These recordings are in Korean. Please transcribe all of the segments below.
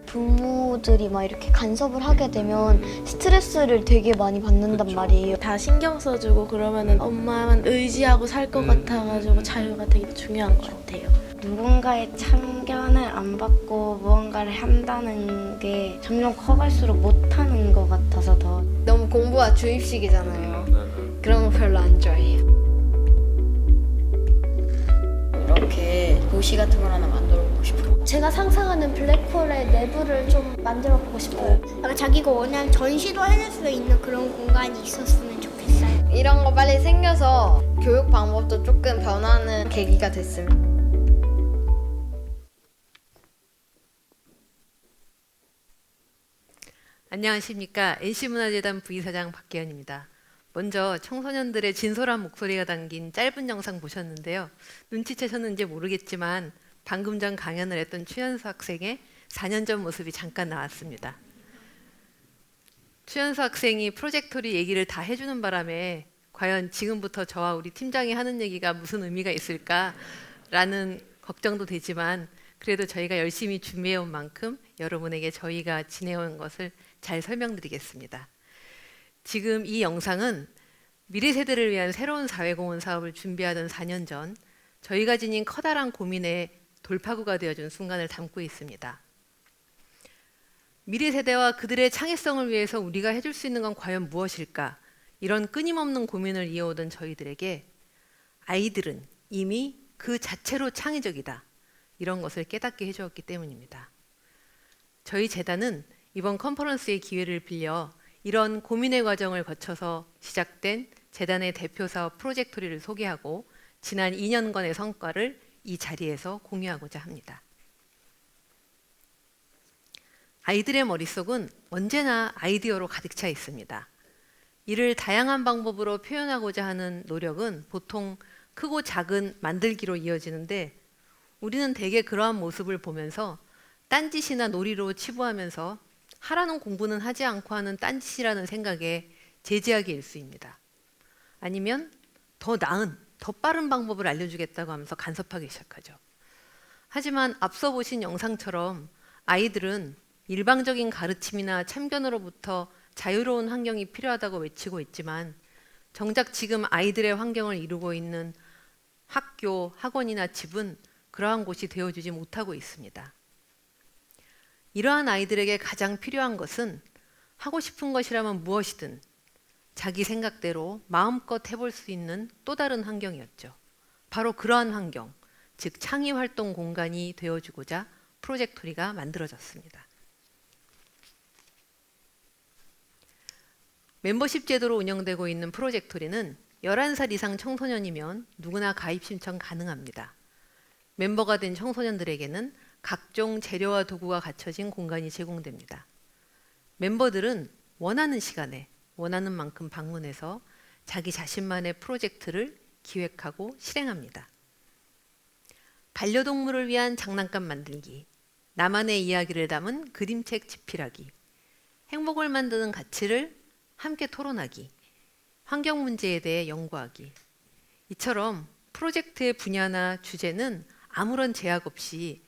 부모들이 막 이렇게 간섭을 하게 되면 스트레스를 되게 많이 받는단 그쵸. 말이에요. 다 신경 써주고 그러면은 엄마만 의지하고 살 것 같아가지고 자유가 되게 중요한 것 같아요. 누군가의 참견을 안 받고 무언가를 한다는 게 점점 커갈수록 못하는 것 같아서 더 너무 공부가 주입식이잖아요. 그런 거 별로 안 좋아해요. 이렇게 도시 같은 걸 하나 만들어 보고 싶어요. 제가 상상하는 블랙홀의 내부를 좀 만들어 보고 싶어요. 자기가 원하는 전시도 해낼 수 있는 그런 공간이 있었으면 좋겠어요. 이런 거 빨리 생겨서 교육 방법도 조금 변하는 계기가 됐으면. 안녕하십니까. NC문화재단 부이사장 박기현입니다. 먼저 청소년들의 진솔한 목소리가 담긴 짧은 영상 보셨는데요. 눈치채셨는지 모르겠지만 방금 전 강연을 했던 추현수 학생의 4년 전 모습이 잠깐 나왔습니다. 추현수 학생이 프로젝토리 얘기를 다 해주는 바람에 과연 지금부터 저와 우리 팀장이 하는 얘기가 무슨 의미가 있을까라는 걱정도 되지만 그래도 저희가 열심히 준비해온 만큼 여러분에게 저희가 지내온 것을 잘 설명드리겠습니다. 지금 이 영상은 미래 세대를 위한 새로운 사회공헌 사업을 준비하던 4년 전 저희가 지닌 커다란 고민의 돌파구가 되어준 순간을 담고 있습니다. 미래 세대와 그들의 창의성을 위해서 우리가 해줄 수 있는 건 과연 무엇일까? 이런 끊임없는 고민을 이어오던 저희들에게 아이들은 이미 그 자체로 창의적이다. 이런 것을 깨닫게 해주었기 때문입니다. 저희 재단은 이번 컨퍼런스의 기회를 빌려 이런 고민의 과정을 거쳐서 시작된 재단의 대표 사업 프로젝토리를 소개하고 지난 2년간의 성과를 이 자리에서 공유하고자 합니다. 아이들의 머릿속은 언제나 아이디어로 가득 차 있습니다. 이를 다양한 방법으로 표현하고자 하는 노력은 보통 크고 작은 만들기로 이어지는데 우리는 대개 그러한 모습을 보면서 딴짓이나 놀이로 치부하면서 하라는 공부는 하지 않고 하는 딴짓이라는 생각에 제지하게 일쑤입니다. 아니면 더 나은, 더 빠른 방법을 알려주겠다고 하면서 간섭하기 시작하죠. 하지만 앞서 보신 영상처럼 아이들은 일방적인 가르침이나 참견으로부터 자유로운 환경이 필요하다고 외치고 있지만 정작 지금 아이들의 환경을 이루고 있는 학교, 학원이나 집은 그러한 곳이 되어주지 못하고 있습니다. 이러한 아이들에게 가장 필요한 것은 하고 싶은 것이라면 무엇이든 자기 생각대로 마음껏 해볼 수 있는 또 다른 환경이었죠. 바로 그러한 환경, 즉 창의활동 공간이 되어주고자 프로젝토리가 만들어졌습니다. 멤버십 제도로 운영되고 있는 프로젝토리는 11살 이상 청소년이면 누구나 가입 신청 가능합니다. 멤버가 된 청소년들에게는 각종 재료와 도구가 갖춰진 공간이 제공됩니다. 멤버들은 원하는 시간에 원하는 만큼 방문해서 자기 자신만의 프로젝트를 기획하고 실행합니다. 반려동물을 위한 장난감 만들기, 나만의 이야기를 담은 그림책 집필하기, 행복을 만드는 가치를 함께 토론하기, 환경 문제에 대해 연구하기. 이처럼 프로젝트의 분야나 주제는 아무런 제약 없이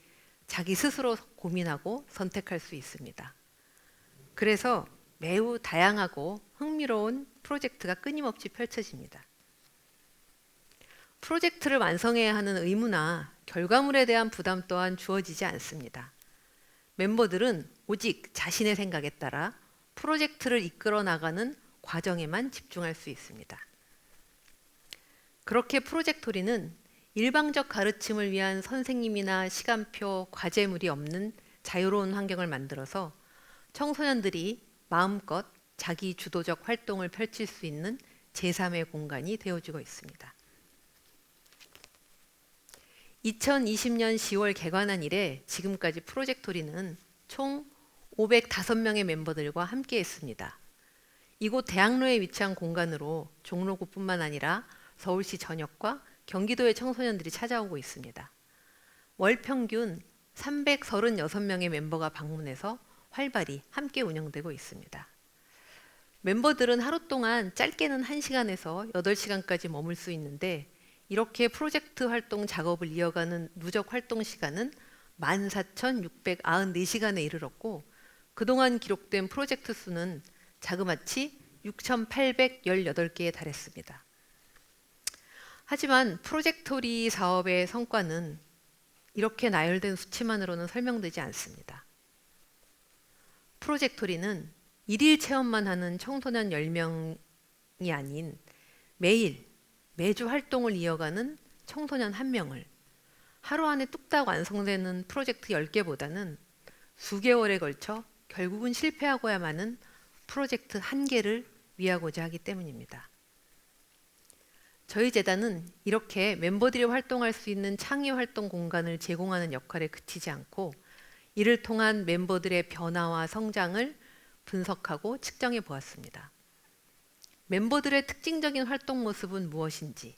자기 스스로 고민하고 선택할 수 있습니다. 그래서 매우 다양하고 흥미로운 프로젝트가 끊임없이 펼쳐집니다. 프로젝트를 완성해야 하는 의무나 결과물에 대한 부담 또한 주어지지 않습니다. 멤버들은 오직 자신의 생각에 따라 프로젝트를 이끌어 나가는 과정에만 집중할 수 있습니다. 그렇게 프로젝토리는 일방적 가르침을 위한 선생님이나 시간표, 과제물이 없는 자유로운 환경을 만들어서 청소년들이 마음껏 자기 주도적 활동을 펼칠 수 있는 제3의 공간이 되어주고 있습니다. 2020년 10월 개관한 이래 지금까지 프로젝토리는 총 505명의 멤버들과 함께 했습니다. 이곳 대학로에 위치한 공간으로 종로구뿐만 아니라 서울시 전역과 경기도의 청소년들이 찾아오고 있습니다. 월 평균 336명의 멤버가 방문해서 활발히 함께 운영되고 있습니다. 멤버들은 하루 동안 짧게는 1시간에서 8시간까지 머물 수 있는데 이렇게 프로젝트 활동 작업을 이어가는 누적 활동 시간은 14,694시간에 이르렀고 그동안 기록된 프로젝트 수는 자그마치 6,818개에 달했습니다. 하지만 프로젝토리 사업의 성과는 이렇게 나열된 수치만으로는 설명되지 않습니다. 프로젝토리는 일일 체험만 하는 청소년 10명이 아닌 매주 활동을 이어가는 청소년 1명을 하루 안에 뚝딱 완성되는 프로젝트 10개보다는 수개월에 걸쳐 결국은 실패하고야 마는 프로젝트 1개를 위하고자 하기 때문입니다. 저희 재단은 이렇게 멤버들이 활동할 수 있는 창의 활동 공간을 제공하는 역할에 그치지 않고 이를 통한 멤버들의 변화와 성장을 분석하고 측정해 보았습니다. 멤버들의 특징적인 활동 모습은 무엇인지,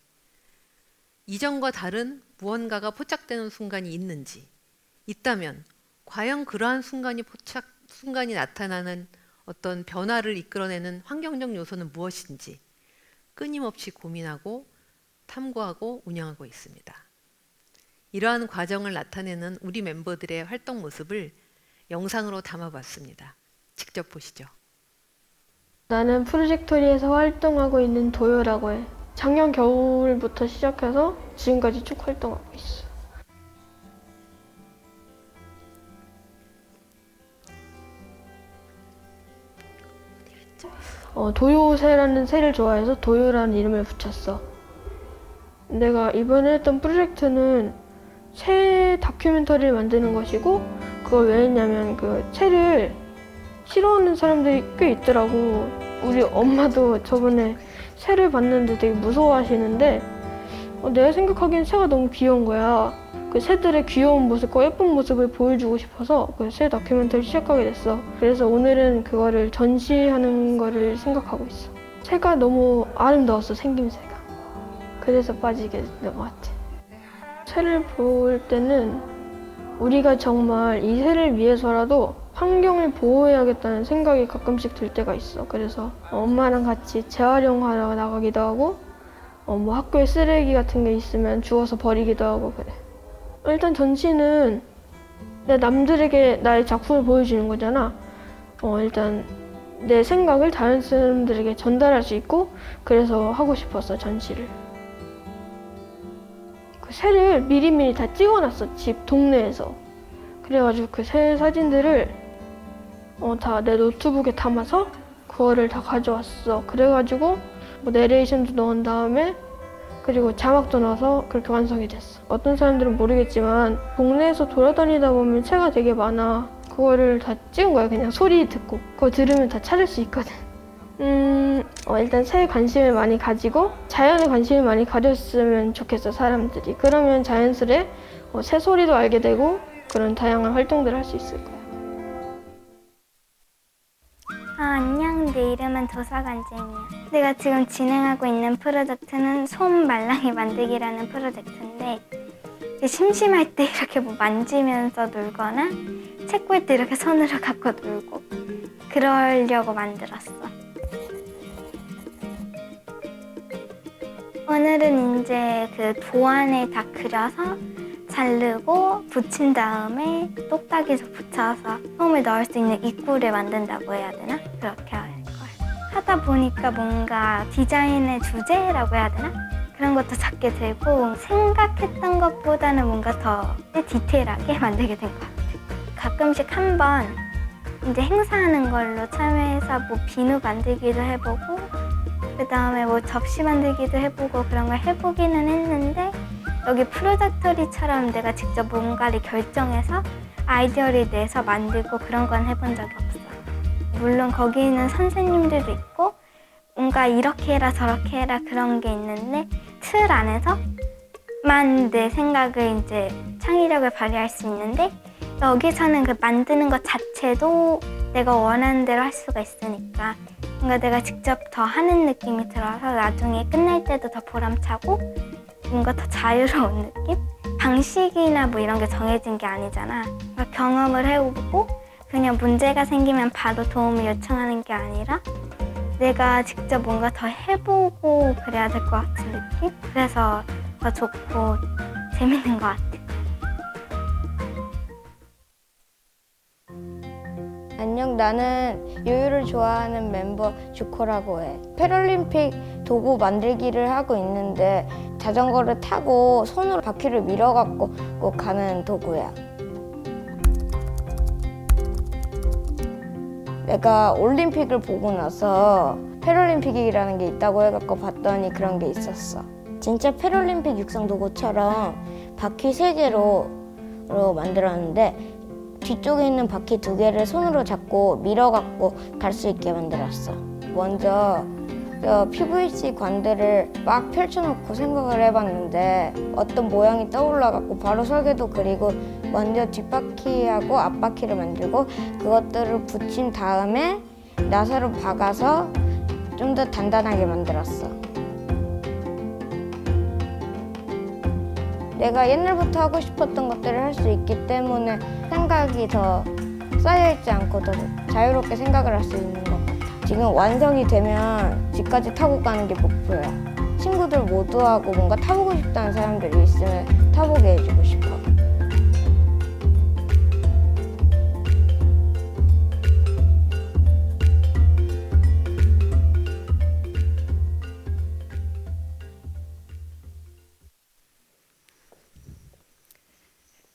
이전과 다른 무언가가 포착되는 순간이 있는지, 있다면 과연 그러한 순간이 나타나는 어떤 변화를 이끌어내는 환경적 요소는 무엇인지 끊임없이 고민하고 탐구하고 운영하고 있습니다. 이러한 과정을 나타내는 우리 멤버들의 활동 모습을 영상으로 담아봤습니다. 직접 보시죠. 나는 프로젝토리에서 활동하고 있는 도요라고 해. 작년 겨울부터 시작해서 지금까지 쭉 활동하고 있어. 도요새라는 새를 좋아해서 도요라는 이름을 붙였어. 내가 이번에 했던 프로젝트는 새 다큐멘터리를 만드는 것이고, 그걸 왜 했냐면 그 새를 싫어하는 사람들이 꽤 있더라고. 우리 엄마도 저번에 새를 봤는데 되게 무서워하시는데 내가 생각하기엔 새가 너무 귀여운 거야. 그 새들의 귀여운 모습과 예쁜 모습을 보여주고 싶어서 그 새 다큐멘터리 시작하게 됐어. 그래서 오늘은 그거를 전시하는 거를 생각하고 있어. 새가 너무 아름다웠어, 생김새가. 그래서 빠지게 됐던 것 같아. 새를 볼 때는 우리가 정말 이 새를 위해서라도 환경을 보호해야겠다는 생각이 가끔씩 들 때가 있어. 그래서 엄마랑 같이 재활용하러 나가기도 하고 뭐 학교에 쓰레기 같은 게 있으면 주워서 버리기도 하고 그래. 일단 전시는 내가 남들에게 나의 작품을 보여주는 거잖아. 일단 내 생각을 다른 사람들에게 전달할 수 있고, 그래서 하고 싶었어, 전시를. 그 새를 미리미리 다 찍어놨어, 집 동네에서. 그래가지고 그 새 사진들을 다 내 노트북에 담아서 그거를 다 가져왔어. 그래가지고 뭐 내레이션도 넣은 다음에 그리고 자막도 넣어서 그렇게 완성이 됐어. 어떤 사람들은 모르겠지만 동네에서 돌아다니다 보면 새가 되게 많아. 그거를 다 찍은 거야. 그냥 소리 듣고 그거 들으면 다 찾을 수 있거든. 일단 새에 관심을 많이 가지고 자연에 관심을 많이 가졌으면 좋겠어, 사람들이. 그러면 자연스레 새 소리도 알게 되고 그런 다양한 활동들을 할 수 있을 거야. 안녕, 내 이름은 도사간쟁이야. 내가 지금 진행하고 있는 프로젝트는 솜 말랑이 만들기라는 프로젝트인데, 심심할 때 이렇게 뭐 만지면서 놀거나 책 볼 때 이렇게 손으로 갖고 놀고 그러려고 만들었어. 오늘은 이제 그 도안을 다 그려서 자르고 붙인 다음에 똑딱이에서 붙여서 솜을 넣을 수 있는 입구를 만든다고 해야 되나? 그렇게 할 거예요. 하다 보니까 뭔가 디자인의 주제라고 해야 되나? 그런 것도 찾게 되고 생각했던 것보다는 뭔가 더 디테일하게 만들게 된 것 같아요. 가끔씩 한번 이제 행사하는 걸로 참여해서 뭐 비누 만들기도 해보고 그 다음에 뭐 접시 만들기도 해보고 그런 걸 해보기는 했는데, 여기 프로젝토리처럼 내가 직접 뭔가를 결정해서 아이디어를 내서 만들고 그런 건 해본 적이 없어. 물론 거기 있는 선생님들도 있고 뭔가 이렇게 해라 저렇게 해라 그런 게 있는데 틀 안에서만 내 생각을 이제 창의력을 발휘할 수 있는데, 여기서는 그 만드는 것 자체도 내가 원하는 대로 할 수가 있으니까 뭔가 내가 직접 더 하는 느낌이 들어서 나중에 끝날 때도 더 보람차고 뭔가 더 자유로운 느낌? 방식이나 뭐 이런 게 정해진 게 아니잖아. 그러니까 경험을 해보고 그냥 문제가 생기면 바로 도움을 요청하는 게 아니라 내가 직접 뭔가 더 해보고 그래야 될 것 같은 느낌? 그래서 더 좋고 재밌는 것 같아. 안녕, 나는 요요를 좋아하는 멤버 주코라고 해. 패럴림픽 도구 만들기를 하고 있는데 자전거를 타고 손으로 바퀴를 밀어갖고 가는 도구야. 내가 올림픽을 보고 나서 패럴림픽이라는 게 있다고 해갖고 봤더니 그런 게 있었어. 진짜 패럴림픽 육상 도구처럼 바퀴 3개로 만들었는데 뒤쪽에 있는 바퀴 2개를 손으로 잡고 밀어갖고 갈 수 있게 만들었어. 먼저 PVC 관들을 막 펼쳐놓고 생각을 해봤는데 어떤 모양이 떠올라갖고 바로 설계도 그리고 먼저 뒷바퀴하고 앞바퀴를 만들고 그것들을 붙인 다음에 나사로 박아서 좀 더 단단하게 만들었어. 내가 옛날부터 하고 싶었던 것들을 할 수 있기 때문에 생각이 더 쌓여있지 않고 더 자유롭게 생각을 할 수 있는 것 같아. 지금 완성이 되면 집까지 타고 가는 게 목표야. 친구들 모두하고 뭔가 타보고 싶다는 사람들이 있으면 타보게 해주고 싶어.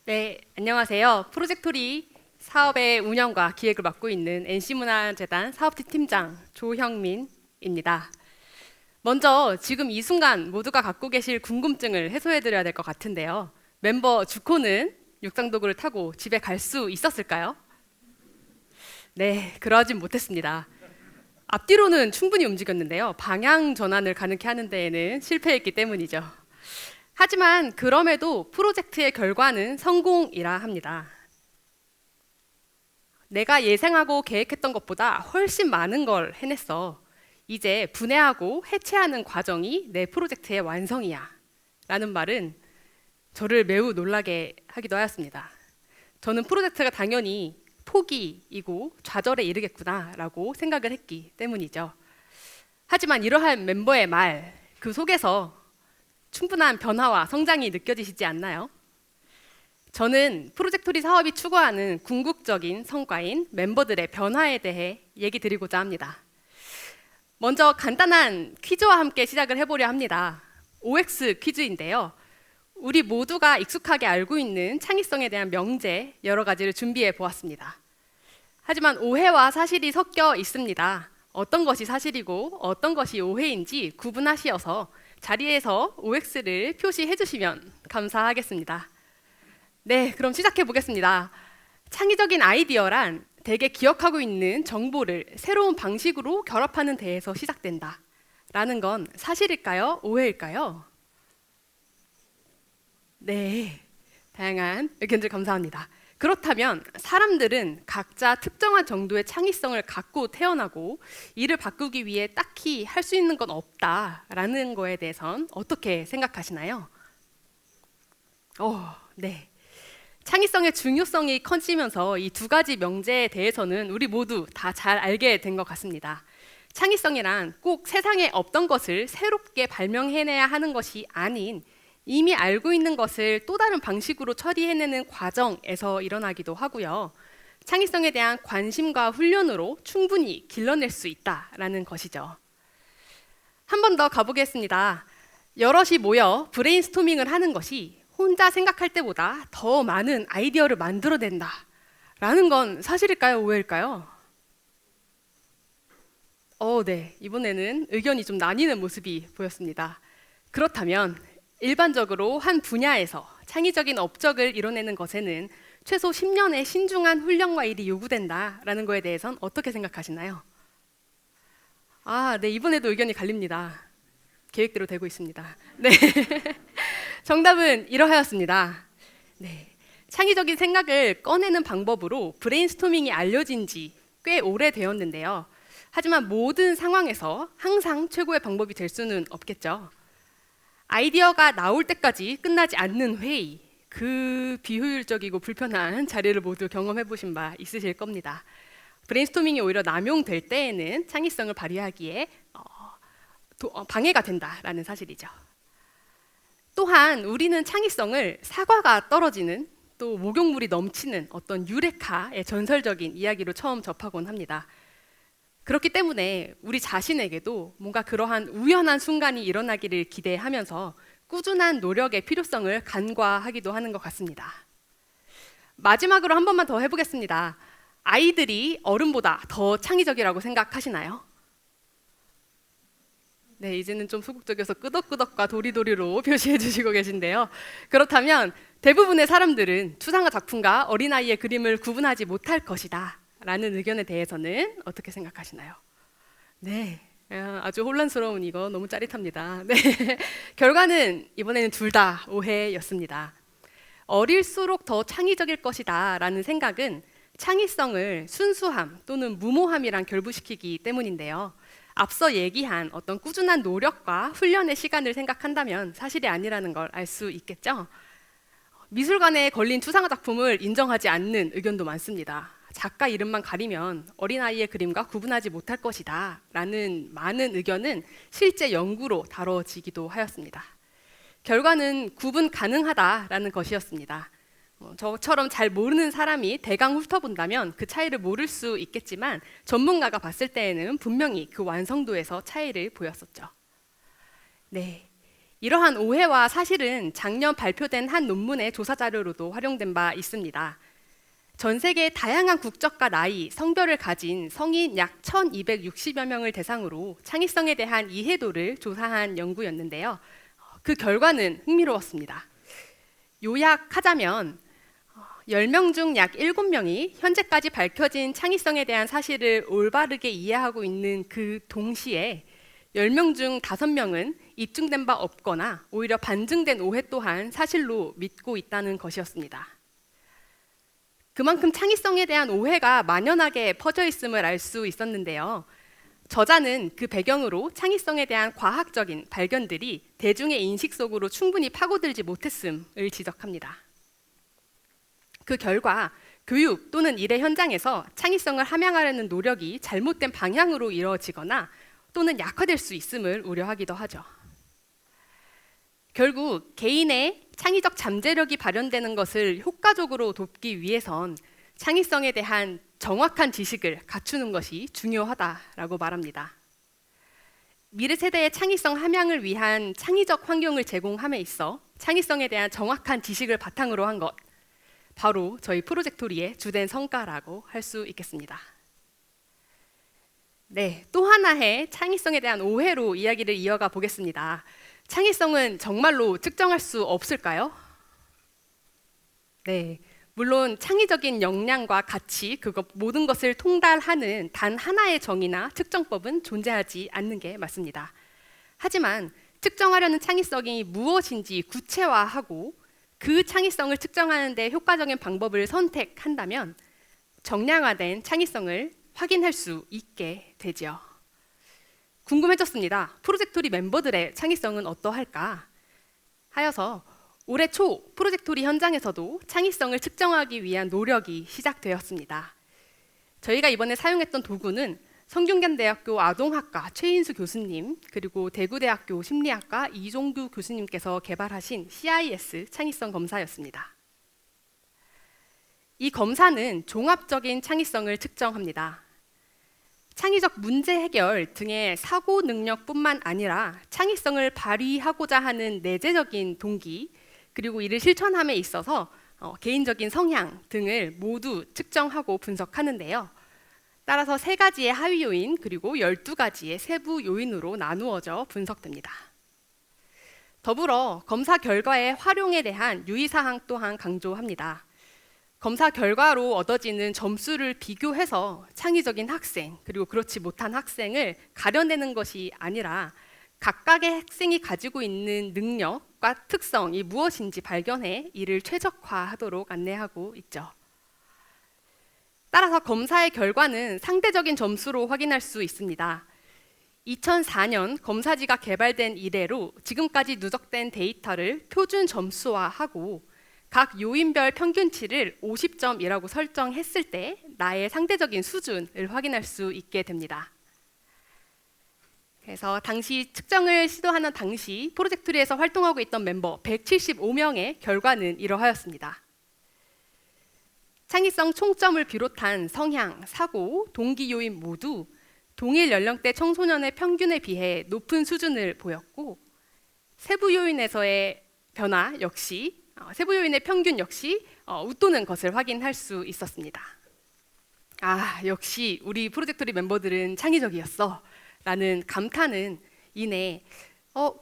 네, 안녕하세요. 프로젝토리 사업의 운영과 기획을 맡고 있는 NC문화재단 사업팀 팀장 조형민입니다. 먼저 지금 이 순간 모두가 갖고 계실 궁금증을 해소해드려야 될 것 같은데요. 멤버 주코는 육상도구를 타고 집에 갈 수 있었을까요? 네, 그러진 못했습니다. 앞뒤로는 충분히 움직였는데요. 방향 전환을 가능케 하는 데에는 실패했기 때문이죠. 하지만 그럼에도 프로젝트의 결과는 성공이라 합니다. 내가 예상하고 계획했던 것보다 훨씬 많은 걸 해냈어. 이제 분해하고 해체하는 과정이 내 프로젝트의 완성이야. 라는 말은 저를 매우 놀라게 하기도 하였습니다. 저는 프로젝트가 당연히 포기이고 좌절에 이르겠구나 라고 생각을 했기 때문이죠. 하지만 이러한 멤버의 말, 그 속에서 충분한 변화와 성장이 느껴지시지 않나요? 저는 프로젝토리 사업이 추구하는 궁극적인 성과인 멤버들의 변화에 대해 얘기 드리고자 합니다. 먼저 간단한 퀴즈와 함께 시작을 해보려 합니다. OX 퀴즈인데요. 우리 모두가 익숙하게 알고 있는 창의성에 대한 명제 여러 가지를 준비해 보았습니다. 하지만 오해와 사실이 섞여 있습니다. 어떤 것이 사실이고 어떤 것이 오해인지 구분하시어서 자리에서 OX를 표시해 주시면 감사하겠습니다. 네, 그럼 시작해 보겠습니다. 창의적인 아이디어란 대개 기억하고 있는 정보를 새로운 방식으로 결합하는 데에서 시작된다. 라는 건 사실일까요? 오해일까요? 네, 다양한 의견들 감사합니다. 그렇다면 사람들은 각자 특정한 정도의 창의성을 갖고 태어나고 이를 바꾸기 위해 딱히 할 수 있는 건 없다라는 거에 대해선 어떻게 생각하시나요? 네. 창의성의 중요성이 커지면서 이 두 가지 명제에 대해서는 우리 모두 다 잘 알게 된 것 같습니다. 창의성이란 꼭 세상에 없던 것을 새롭게 발명해내야 하는 것이 아닌 이미 알고 있는 것을 또 다른 방식으로 처리해내는 과정에서 일어나기도 하고요. 창의성에 대한 관심과 훈련으로 충분히 길러낼 수 있다라는 것이죠. 한 번 더 가보겠습니다. 여럿이 모여 브레인스토밍을 하는 것이 혼자 생각할 때보다 더 많은 아이디어를 만들어낸다라는 건 사실일까요? 오해일까요? 네. 이번에는 의견이 좀 나뉘는 모습이 보였습니다. 그렇다면 일반적으로 한 분야에서 창의적인 업적을 이뤄내는 것에는 최소 10년의 신중한 훈련과 일이 요구된다라는 거에 대해선 어떻게 생각하시나요? 네, 이번에도 의견이 갈립니다. 계획대로 되고 있습니다. 네, 정답은 이러하였습니다. 네, 창의적인 생각을 꺼내는 방법으로 브레인스토밍이 알려진 지 꽤 오래되었는데요. 하지만 모든 상황에서 항상 최고의 방법이 될 수는 없겠죠. 아이디어가 나올 때까지 끝나지 않는 회의, 그 비효율적이고 불편한 자리를 모두 경험해 보신 바 있으실 겁니다. 브레인스토밍이 오히려 남용될 때에는 창의성을 발휘하기에 방해가 된다라는 사실이죠. 또한 우리는 창의성을 사과가 떨어지는 또 목욕물이 넘치는 어떤 유레카의 전설적인 이야기로 처음 접하곤 합니다. 그렇기 때문에 우리 자신에게도 뭔가 그러한 우연한 순간이 일어나기를 기대하면서 꾸준한 노력의 필요성을 간과하기도 하는 것 같습니다. 마지막으로 한 번만 더 해보겠습니다. 아이들이 어른보다 더 창의적이라고 생각하시나요? 네, 이제는 좀 소극적이어서 끄덕끄덕과 도리도리로 표시해 주시고 계신데요. 그렇다면 대부분의 사람들은 추상화 작품과 어린아이의 그림을 구분하지 못할 것이다 라는 의견에 대해서는 어떻게 생각하시나요? 네, 아주 혼란스러운 이거 너무 짜릿합니다. 네, 결과는 이번에는 둘 다 오해였습니다. 어릴수록 더 창의적일 것이다 라는 생각은 창의성을 순수함 또는 무모함이랑 결부시키기 때문인데요. 앞서 얘기한 어떤 꾸준한 노력과 훈련의 시간을 생각한다면 사실이 아니라는 걸 알 수 있겠죠. 미술관에 걸린 추상화 작품을 인정하지 않는 의견도 많습니다. 작가 이름만 가리면 어린아이의 그림과 구분하지 못할 것이다 라는 많은 의견은 실제 연구로 다뤄지기도 하였습니다. 결과는 구분 가능하다라는 것이었습니다. 저처럼 잘 모르는 사람이 대강 훑어본다면 그 차이를 모를 수 있겠지만 전문가가 봤을 때에는 분명히 그 완성도에서 차이를 보였었죠. 네, 이러한 오해와 사실은 작년 발표된 한 논문의 조사 자료로도 활용된 바 있습니다. 전 세계 다양한 국적과 나이, 성별을 가진 성인 약 1260여 명을 대상으로 창의성에 대한 이해도를 조사한 연구였는데요. 그 결과는 흥미로웠습니다. 요약하자면 10명 중 약 7명이 현재까지 밝혀진 창의성에 대한 사실을 올바르게 이해하고 있는 그 동시에 10명 중 5명은 입증된 바 없거나 오히려 반증된 오해 또한 사실로 믿고 있다는 것이었습니다. 그만큼 창의성에 대한 오해가 만연하게 퍼져 있음을 알 수 있었는데요. 저자는 그 배경으로 창의성에 대한 과학적인 발견들이 대중의 인식 속으로 충분히 파고들지 못했음을 지적합니다. 그 결과 교육 또는 일의 현장에서 창의성을 함양하려는 노력이 잘못된 방향으로 이루어지거나 또는 약화될 수 있음을 우려하기도 하죠. 결국 개인의 창의적 잠재력이 발현되는 것을 효과적으로 돕기 위해선 창의성에 대한 정확한 지식을 갖추는 것이 중요하다라고 말합니다. 미래 세대의 창의성 함양을 위한 창의적 환경을 제공함에 있어 창의성에 대한 정확한 지식을 바탕으로 한 것, 바로 저희 프로젝토리의 주된 성과라고 할 수 있겠습니다. 네, 또 하나의 창의성에 대한 오해로 이야기를 이어가 보겠습니다. 창의성은 정말로 측정할 수 없을까요? 네, 물론 창의적인 역량과 가치, 그것 모든 것을 통달하는 단 하나의 정의나 측정법은 존재하지 않는 게 맞습니다. 하지만 측정하려는 창의성이 무엇인지 구체화하고 그 창의성을 측정하는 데 효과적인 방법을 선택한다면 정량화된 창의성을 확인할 수 있게 되죠. 궁금해졌습니다. 프로젝토리 멤버들의 창의성은 어떠할까 하여서 올해 초 프로젝토리 현장에서도 창의성을 측정하기 위한 노력이 시작되었습니다. 저희가 이번에 사용했던 도구는 성균관대학교 아동학과 최인수 교수님, 그리고 대구대학교 심리학과 이종규 교수님께서 개발하신 CIS 창의성 검사였습니다. 이 검사는 종합적인 창의성을 측정합니다. 창의적 문제 해결 등의 사고 능력뿐만 아니라 창의성을 발휘하고자 하는 내재적인 동기, 그리고 이를 실천함에 있어서 개인적인 성향 등을 모두 측정하고 분석하는데요. 따라서 3가지의 하위 요인 그리고 12가지의 세부 요인으로 나누어져 분석됩니다. 더불어 검사 결과의 활용에 대한 유의사항 또한 강조합니다. 검사 결과로 얻어지는 점수를 비교해서 창의적인 학생 그리고 그렇지 못한 학생을 가려내는 것이 아니라 각각의 학생이 가지고 있는 능력과 특성이 무엇인지 발견해 이를 최적화하도록 안내하고 있죠. 따라서 검사의 결과는 상대적인 점수로 확인할 수 있습니다. 2004년 검사지가 개발된 이래로 지금까지 누적된 데이터를 표준 점수화하고 각 요인별 평균치를 50점이라고 설정했을 때 나의 상대적인 수준을 확인할 수 있게 됩니다. 그래서 당시 측정을 시도하는 당시 프로젝토리에서 활동하고 있던 멤버 175명의 결과는 이러하였습니다. 창의성 총점을 비롯한 성향, 사고, 동기 요인 모두 동일 연령대 청소년의 평균에 비해 높은 수준을 보였고 세부 요인에서의 변화 역시 세부 요인의 평균 역시 웃도는 것을 확인할 수 있었습니다. 아, 역시 우리 프로젝토리 멤버들은 창의적이었어 라는 감탄은 이내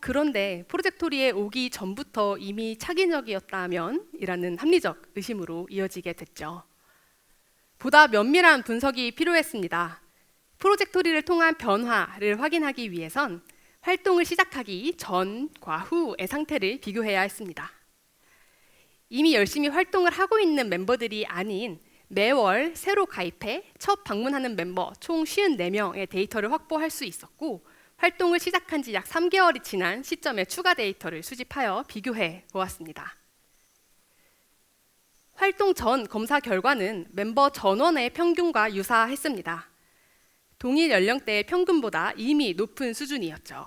그런데 프로젝토리에 오기 전부터 이미 창의적이었다면? 이라는 합리적 의심으로 이어지게 됐죠. 보다 면밀한 분석이 필요했습니다. 프로젝토리를 통한 변화를 확인하기 위해선 활동을 시작하기 전과 후의 상태를 비교해야 했습니다. 이미 열심히 활동을 하고 있는 멤버들이 아닌 매월 새로 가입해 첫 방문하는 멤버 총 54명의 데이터를 확보할 수 있었고 활동을 시작한 지 약 3개월이 지난 시점에 추가 데이터를 수집하여 비교해 보았습니다. 활동 전 검사 결과는 멤버 전원의 평균과 유사했습니다. 동일 연령대의 평균보다 이미 높은 수준이었죠.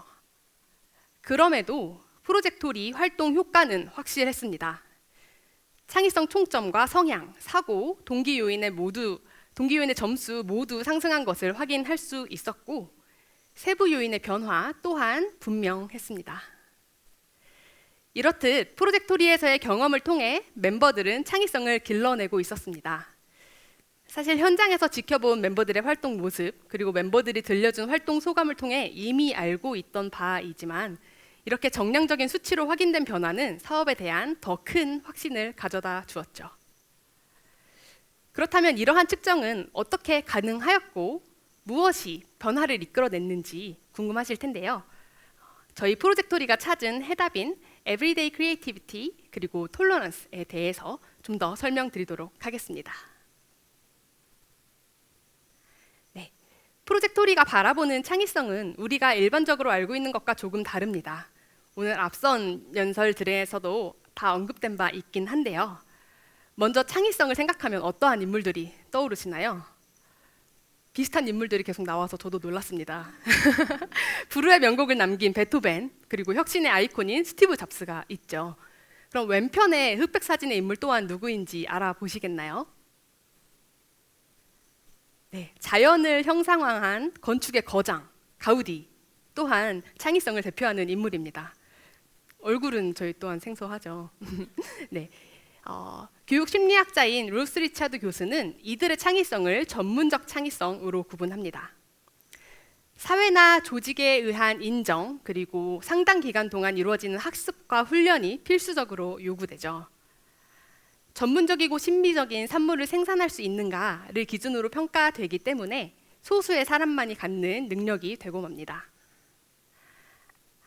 그럼에도 프로젝토리 활동 효과는 확실했습니다. 창의성 총점과 성향, 사고, 동기 요인의 점수 모두 상승한 것을 확인할 수 있었고 세부 요인의 변화 또한 분명했습니다. 이렇듯 프로젝토리에서의 경험을 통해 멤버들은 창의성을 길러내고 있었습니다. 사실 현장에서 지켜본 멤버들의 활동 모습 그리고 멤버들이 들려준 활동 소감을 통해 이미 알고 있던 바이지만 이렇게 정량적인 수치로 확인된 변화는 사업에 대한 더 큰 확신을 가져다 주었죠. 그렇다면 이러한 측정은 어떻게 가능하였고 무엇이 변화를 이끌어냈는지 궁금하실 텐데요. 저희 프로젝토리가 찾은 해답인 Everyday Creativity 그리고 Tolerance에 대해서 좀 더 설명드리도록 하겠습니다. 네, 프로젝토리가 바라보는 창의성은 우리가 일반적으로 알고 있는 것과 조금 다릅니다. 오늘 앞선 연설들에서도 다 언급된 바 있긴 한데요. 먼저 창의성을 생각하면 어떠한 인물들이 떠오르시나요? 비슷한 인물들이 계속 나와서 저도 놀랐습니다. 불후의 명곡을 남긴 베토벤 그리고 혁신의 아이콘인 스티브 잡스가 있죠. 그럼 왼편의 흑백 사진의 인물 또한 누구인지 알아보시겠나요? 네, 자연을 형상화한 건축의 거장 가우디 또한 창의성을 대표하는 인물입니다. 얼굴은 저희 또한 생소하죠. 네. 교육 심리학자인 루스 리차드 교수는 이들의 창의성을 전문적 창의성으로 구분합니다. 사회나 조직에 의한 인정 그리고 상당 기간 동안 이루어지는 학습과 훈련이 필수적으로 요구되죠. 전문적이고 신비적인 산물을 생산할 수 있는가를 기준으로 평가되기 때문에 소수의 사람만이 갖는 능력이 되고 맙니다.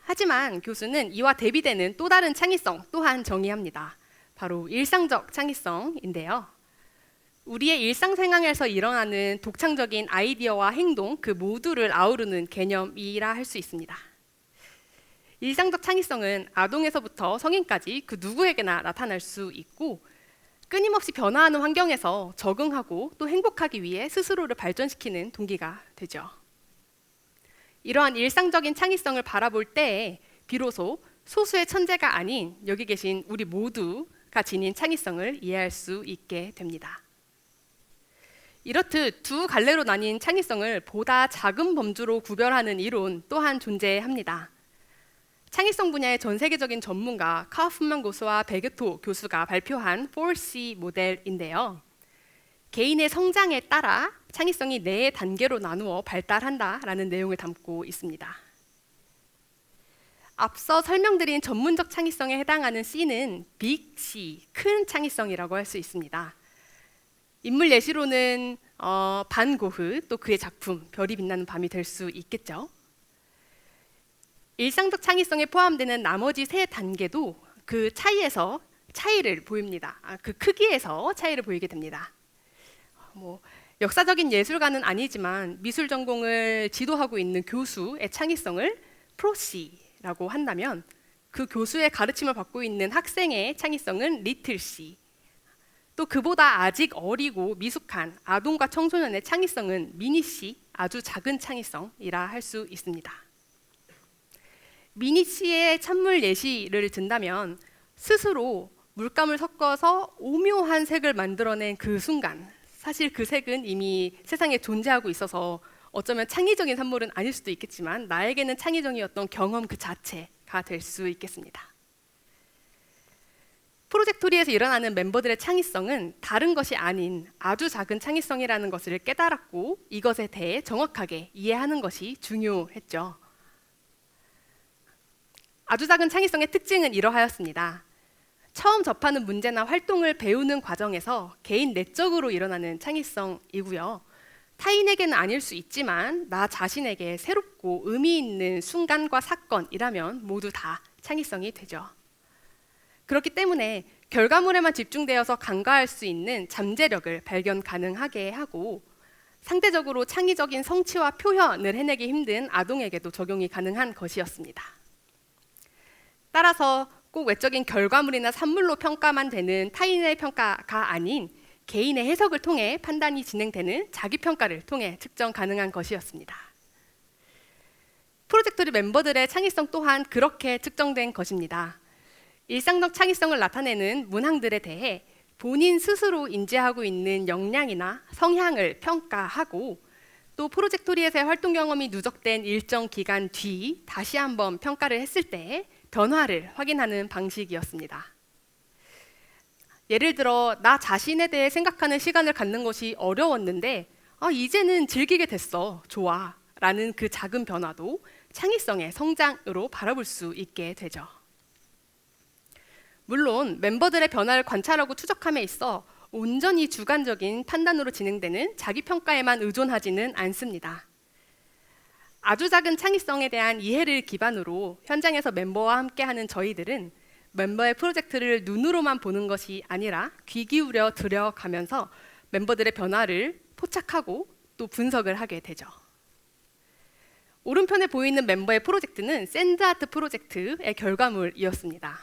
하지만 교수는 이와 대비되는 또 다른 창의성 또한 정의합니다. 바로 일상적 창의성인데요. 우리의 일상생활에서 일어나는 독창적인 아이디어와 행동 그 모두를 아우르는 개념이라 할 수 있습니다. 일상적 창의성은 아동에서부터 성인까지 그 누구에게나 나타날 수 있고 끊임없이 변화하는 환경에서 적응하고 또 행복하기 위해 스스로를 발전시키는 동기가 되죠. 이러한 일상적인 창의성을 바라볼 때에 비로소 소수의 천재가 아닌 여기 계신 우리 모두가 지닌 창의성을 이해할 수 있게 됩니다. 이렇듯 두 갈래로 나뉜 창의성을 보다 작은 범주로 구별하는 이론 또한 존재합니다. 창의성 분야의 전 세계적인 전문가 카우프만 교수와 베게토 교수가 발표한 4C 모델인데요. 개인의 성장에 따라 창의성이 4단계로 나누어 발달한다라는 내용을 담고 있습니다. 앞서 설명드린 전문적 창의성에 해당하는 C는 Big C, 큰 창의성이라고 할 수 있습니다. 인물 예시로는 반 고흐, 또 그의 작품 별이 빛나는 밤이 될 수 있겠죠. 일상적 창의성에 포함되는 나머지 3단계도 그 차이에서 차이를 보입니다. 그 크기에서 차이를 보이게 됩니다. 역사적인 예술가는 아니지만 미술 전공을 지도하고 있는 교수의 창의성을 프로C라고 한다면 그 교수의 가르침을 받고 있는 학생의 창의성은 리틀 C, 또 그보다 아직 어리고 미숙한 아동과 청소년의 창의성은 미니 C, 아주 작은 창의성이라 할 수 있습니다. 미니 C의 찬물 예시를 든다면 스스로 물감을 섞어서 오묘한 색을 만들어낸 그 순간, 사실 그 색은 이미 세상에 존재하고 있어서 어쩌면 창의적인 산물은 아닐 수도 있겠지만 나에게는 창의적이었던 경험 그 자체가 될 수 있겠습니다. 프로젝토리에서 일어나는 멤버들의 창의성은 다른 것이 아닌 아주 작은 창의성이라는 것을 깨달았고 이것에 대해 정확하게 이해하는 것이 중요했죠. 아주 작은 창의성의 특징은 이러하였습니다. 처음 접하는 문제나 활동을 배우는 과정에서 개인 내적으로 일어나는 창의성이고요. 타인에게는 아닐 수 있지만 나 자신에게 새롭고 의미 있는 순간과 사건이라면 모두 다 창의성이 되죠. 그렇기 때문에 결과물에만 집중되어서 간과할 수 있는 잠재력을 발견 가능하게 하고 상대적으로 창의적인 성취와 표현을 해내기 힘든 아동에게도 적용이 가능한 것이었습니다. 따라서 꼭 외적인 결과물이나 산물로 평가만 되는 타인의 평가가 아닌 개인의 해석을 통해 판단이 진행되는 자기평가를 통해 측정 가능한 것이었습니다. 프로젝토리 멤버들의 창의성 또한 그렇게 측정된 것입니다. 일상적 창의성을 나타내는 문항들에 대해 본인 스스로 인지하고 있는 역량이나 성향을 평가하고 또 프로젝토리에서의 활동 경험이 누적된 일정 기간 뒤 다시 한번 평가를 했을 때 변화를 확인하는 방식이었습니다. 예를 들어 나 자신에 대해 생각하는 시간을 갖는 것이 어려웠는데 이제는 즐기게 됐어, 좋아 라는 그 작은 변화도 창의성의 성장으로 바라볼 수 있게 되죠. 물론 멤버들의 변화를 관찰하고 추적함에 있어 온전히 주관적인 판단으로 진행되는 자기평가에만 의존하지는 않습니다. 아주 작은 창의성에 대한 이해를 기반으로 현장에서 멤버와 함께하는 저희들은 멤버의 프로젝트를 눈으로만 보는 것이 아니라 귀 기울여 들여가면서 멤버들의 변화를 포착하고 또 분석을 하게 되죠. 오른편에 보이는 멤버의 프로젝트는 샌드아트 프로젝트의 결과물이었습니다.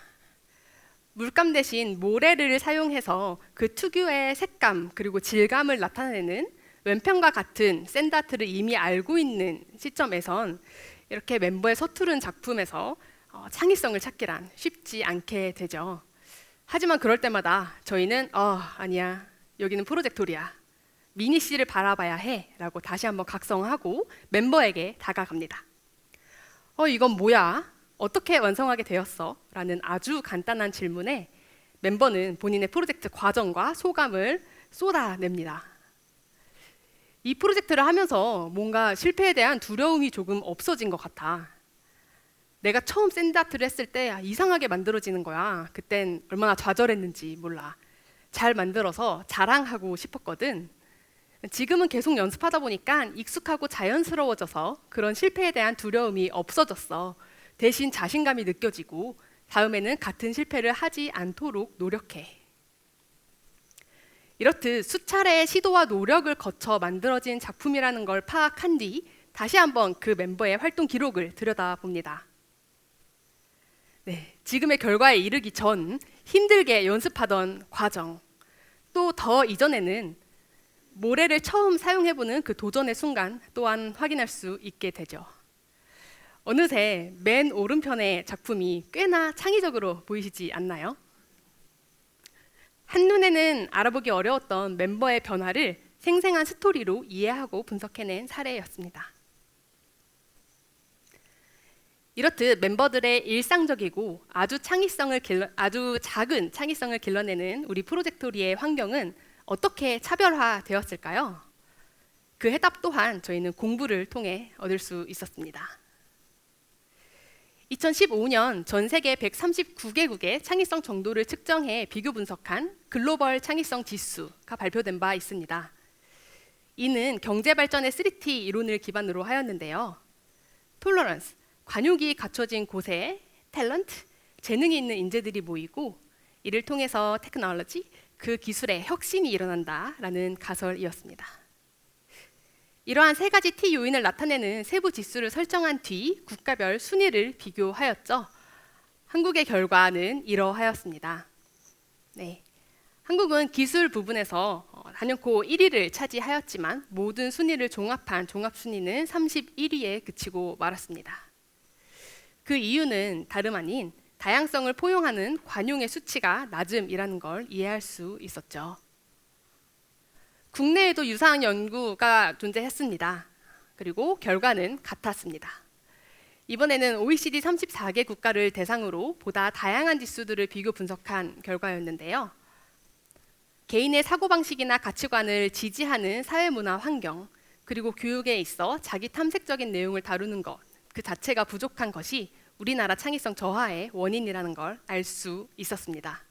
물감 대신 모래를 사용해서 그 특유의 색감 그리고 질감을 나타내는 왼편과 같은 샌드아트를 이미 알고 있는 시점에선 이렇게 멤버의 서투른 작품에서 창의성을 찾기란 쉽지 않게 되죠. 하지만 그럴 때마다 저희는 아니야, 여기는 프로젝토리야, 미니 씨를 바라봐야 해 라고 다시 한번 각성하고 멤버에게 다가갑니다. 이건 뭐야? 어떻게 완성하게 되었어? 라는 아주 간단한 질문에 멤버는 본인의 프로젝트 과정과 소감을 쏟아냅니다. 이 프로젝트를 하면서 뭔가 실패에 대한 두려움이 조금 없어진 것 같아. 내가 처음 샌드아트를 했을 때 이상하게 만들어지는 거야. 그땐 얼마나 좌절했는지 몰라. 잘 만들어서 자랑하고 싶었거든. 지금은 계속 연습하다 보니까 익숙하고 자연스러워져서 그런 실패에 대한 두려움이 없어졌어. 대신 자신감이 느껴지고 다음에는 같은 실패를 하지 않도록 노력해. 이렇듯 수차례의 시도와 노력을 거쳐 만들어진 작품이라는 걸 파악한 뒤 다시 한번 그 멤버의 활동 기록을 들여다봅니다. 지금의 결과에 이르기 전 힘들게 연습하던 과정, 또 더 이전에는 모래를 처음 사용해보는 그 도전의 순간 또한 확인할 수 있게 되죠. 어느새 맨 오른편의 작품이 꽤나 창의적으로 보이시지 않나요? 한눈에는 알아보기 어려웠던 멤버의 변화를 생생한 스토리로 이해하고 분석해낸 사례였습니다. 이렇듯 멤버들의 일상적이고 아주 작은 창의성을 길러내는 우리 프로젝토리의 환경은 어떻게 차별화되었을까요? 그 해답 또한 저희는 공부를 통해 얻을 수 있었습니다. 2015년 전 세계 139개국의 창의성 정도를 측정해 비교 분석한 글로벌 창의성 지수가 발표된 바 있습니다. 이는 경제 발전의 3T 이론을 기반으로 하였는데요. 톨러런스, 관용이 갖춰진 곳에 탤런트, 재능이 있는 인재들이 모이고 이를 통해서 테크놀로지, 그 기술의 혁신이 일어난다라는 가설이었습니다. 이러한 세 가지 T 요인을 나타내는 세부 지수를 설정한 뒤 국가별 순위를 비교하였죠. 한국의 결과는 이러하였습니다. 한국은 기술 부분에서 단연코 1위를 차지하였지만 모든 순위를 종합한 종합순위는 31위에 그치고 말았습니다. 그 이유는 다름 아닌 다양성을 포용하는 관용의 수치가 낮음이라는 걸 이해할 수 있었죠. 국내에도 유사한 연구가 존재했습니다. 그리고 결과는 같았습니다. 이번에는 OECD 34개 국가를 대상으로 보다 다양한 지수들을 비교 분석한 결과였는데요. 개인의 사고방식이나 가치관을 지지하는 사회문화 환경, 그리고 교육에 있어 자기 탐색적인 내용을 다루는 것, 그 자체가 부족한 것이 우리나라 창의성 저하의 원인이라는 걸 알 수 있었습니다.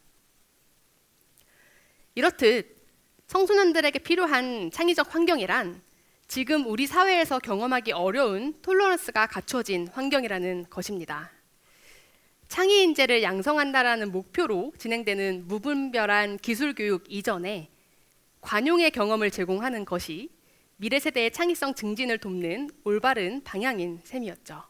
이렇듯 청소년들에게 필요한 창의적 환경이란 지금 우리 사회에서 경험하기 어려운 톨러런스가 갖춰진 환경이라는 것입니다. 창의 인재를 양성한다라는 목표로 진행되는 무분별한 기술 교육 이전에 관용의 경험을 제공하는 것이 미래 세대의 창의성 증진을 돕는 올바른 방향인 셈이었죠.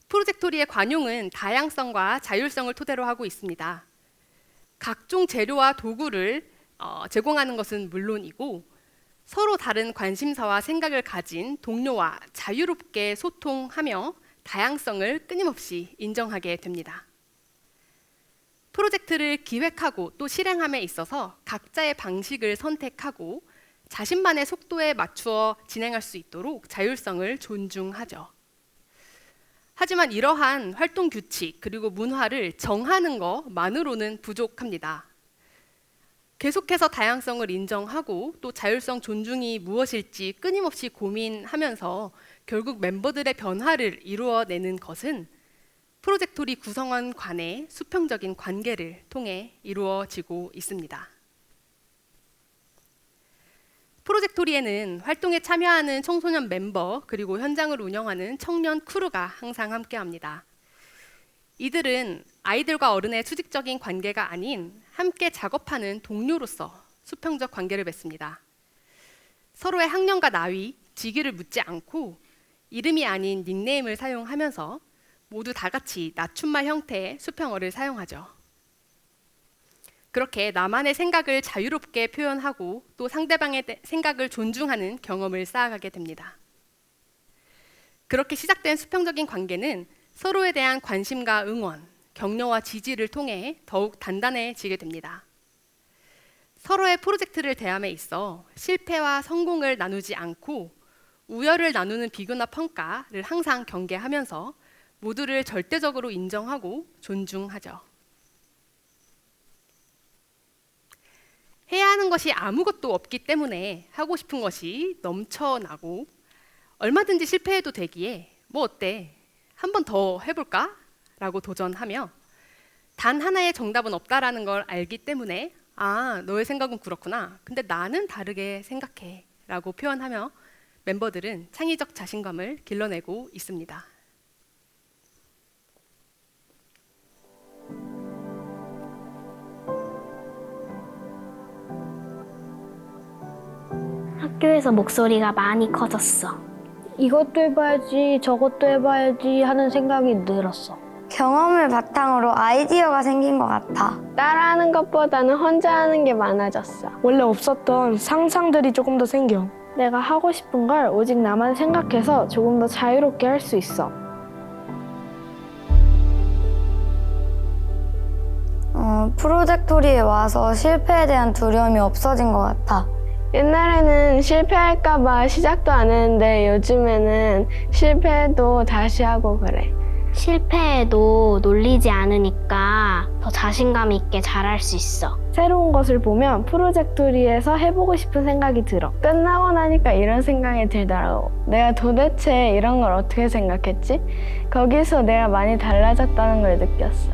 프로젝토리의 관용은 다양성과 자율성을 토대로 하고 있습니다. 각종 재료와 도구를 제공하는 것은 물론이고 서로 다른 관심사와 생각을 가진 동료와 자유롭게 소통하며 다양성을 끊임없이 인정하게 됩니다. 프로젝트를 기획하고 또 실행함에 있어서 각자의 방식을 선택하고 자신만의 속도에 맞추어 진행할 수 있도록 자율성을 존중하죠. 하지만 이러한 활동 규칙 그리고 문화를 정하는 것만으로는 부족합니다. 계속해서 다양성을 인정하고 또 자율성 존중이 무엇일지 끊임없이 고민하면서 결국 멤버들의 변화를 이루어내는 것은 프로젝토리 구성원 간의 수평적인 관계를 통해 이루어지고 있습니다. 프로젝토리에는 활동에 참여하는 청소년 멤버 그리고 현장을 운영하는 청년 크루가 항상 함께합니다. 이들은 아이들과 어른의 수직적인 관계가 아닌 함께 작업하는 동료로서 수평적 관계를 맺습니다. 서로의 학년과 나이, 직위를 묻지 않고 이름이 아닌 닉네임을 사용하면서 모두 다 같이 낮춤말 형태의 수평어를 사용하죠. 그렇게 나만의 생각을 자유롭게 표현하고 또 상대방의 생각을 존중하는 경험을 쌓아가게 됩니다. 그렇게 시작된 수평적인 관계는 서로에 대한 관심과 응원, 격려와 지지를 통해 더욱 단단해지게 됩니다. 서로의 프로젝트를 대함에 있어 실패와 성공을 나누지 않고 우열을 나누는 비교나 평가를 항상 경계하면서 모두를 절대적으로 인정하고 존중하죠. 해야 하는 것이 아무것도 없기 때문에 하고 싶은 것이 넘쳐나고 얼마든지 실패해도 되기에 뭐 어때? 한 번 더 해볼까? 라고 도전하며 단 하나의 정답은 없다라는 걸 알기 때문에 아, 너의 생각은 그렇구나. 근데 나는 다르게 생각해. 라고 표현하며 멤버들은 창의적 자신감을 길러내고 있습니다. 학교에서 목소리가 많이 커졌어. 이것도 해봐야지 저것도 해봐야지 하는 생각이 늘었어. 경험을 바탕으로 아이디어가 생긴 것 같아. 따라하는 것보다는 혼자 하는 게 많아졌어. 원래 없었던 상상들이 조금 더 생겨. 내가 하고 싶은 걸 오직 나만 생각해서 조금 더 자유롭게 할 수 있어. 프로젝토리에 와서 실패에 대한 두려움이 없어진 것 같아. 옛날에는 실패할까봐 시작도 안 했는데 요즘에는 실패해도 다시 하고 그래. 실패해도 놀리지 않으니까 더 자신감 있게 잘할 수 있어. 새로운 것을 보면 프로젝토리에서 해보고 싶은 생각이 들어. 끝나고 나니까 이런 생각이 들더라고. 내가 도대체 이런 걸 어떻게 생각했지? 거기서 내가 많이 달라졌다는 걸 느꼈어.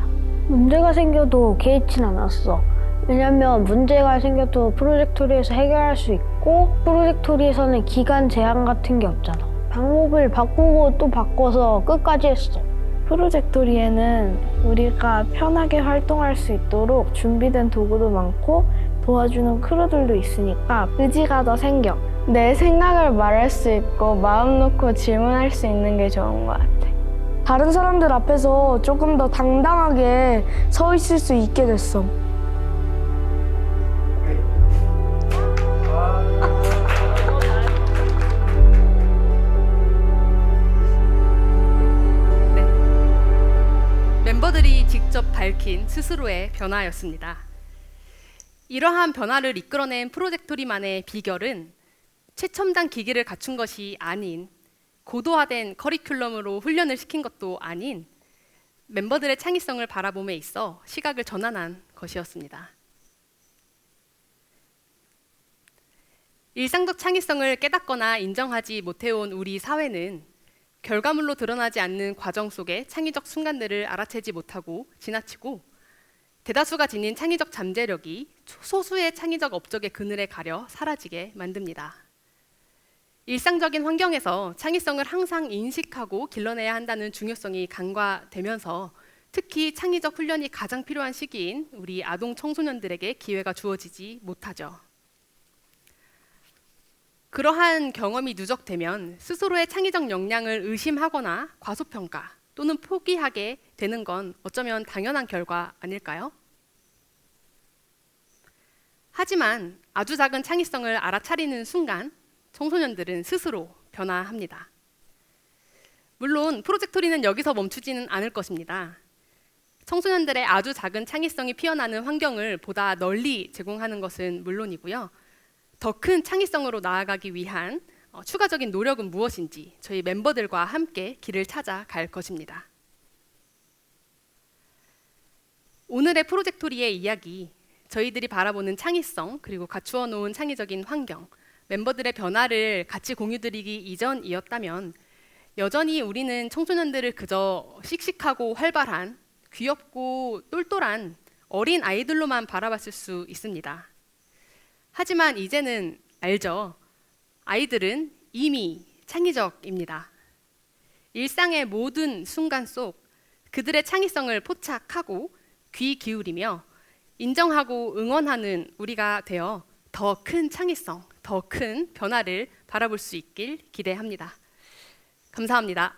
문제가 생겨도 개의치 않았어. 왜냐면 문제가 생겨도 프로젝토리에서 해결할 수 있고 프로젝토리에서는 기간 제한 같은 게 없잖아. 방법을 바꾸고 또 바꿔서 끝까지 했어. 프로젝토리에는 우리가 편하게 활동할 수 있도록 준비된 도구도 많고 도와주는 크루들도 있으니까 의지가 더 생겨. 내 생각을 말할 수 있고 마음 놓고 질문할 수 있는 게 좋은 것 같아. 다른 사람들 앞에서 조금 더 당당하게 서 있을 수 있게 됐어. 스스로의 변화였습니다. 이러한 변화를 이끌어낸 프로젝토리만의 비결은 최첨단 기기를 갖춘 것이 아닌 고도화된 커리큘럼으로 훈련을 시킨 것도 아닌 멤버들의 창의성을 바라봄에 있어 시각을 전환한 것이었습니다. 일상적 창의성을 깨닫거나 인정하지 못해온 우리 사회는 결과물로 드러나지 않는 과정 속의 창의적 순간들을 알아채지 못하고 지나치고 대다수가 지닌 창의적 잠재력이 소수의 창의적 업적의 그늘에 가려 사라지게 만듭니다. 일상적인 환경에서 창의성을 항상 인식하고 길러내야 한다는 중요성이 간과되면서 특히 창의적 훈련이 가장 필요한 시기인 우리 아동 청소년들에게 기회가 주어지지 못하죠. 그러한 경험이 누적되면 스스로의 창의적 역량을 의심하거나 과소평가 또는 포기하게 되는 건 어쩌면 당연한 결과 아닐까요? 하지만 아주 작은 창의성을 알아차리는 순간 청소년들은 스스로 변화합니다. 물론 프로젝토리는 여기서 멈추지는 않을 것입니다. 청소년들의 아주 작은 창의성이 피어나는 환경을 보다 널리 제공하는 것은 물론이고요. 더 큰 창의성으로 나아가기 위한 추가적인 노력은 무엇인지 저희 멤버들과 함께 길을 찾아갈 것입니다. 오늘의 프로젝토리의 이야기, 저희들이 바라보는 창의성 그리고 갖추어 놓은 창의적인 환경, 멤버들의 변화를 같이 공유드리기 이전이었다면 여전히 우리는 청소년들을 그저 씩씩하고 활발한 귀엽고 똘똘한 어린 아이들로만 바라봤을 수 있습니다. 하지만 이제는 알죠. 아이들은 이미 창의적입니다. 일상의 모든 순간 속 그들의 창의성을 포착하고 귀 기울이며 인정하고 응원하는 우리가 되어 더 큰 창의성, 더 큰 변화를 바라볼 수 있길 기대합니다. 감사합니다.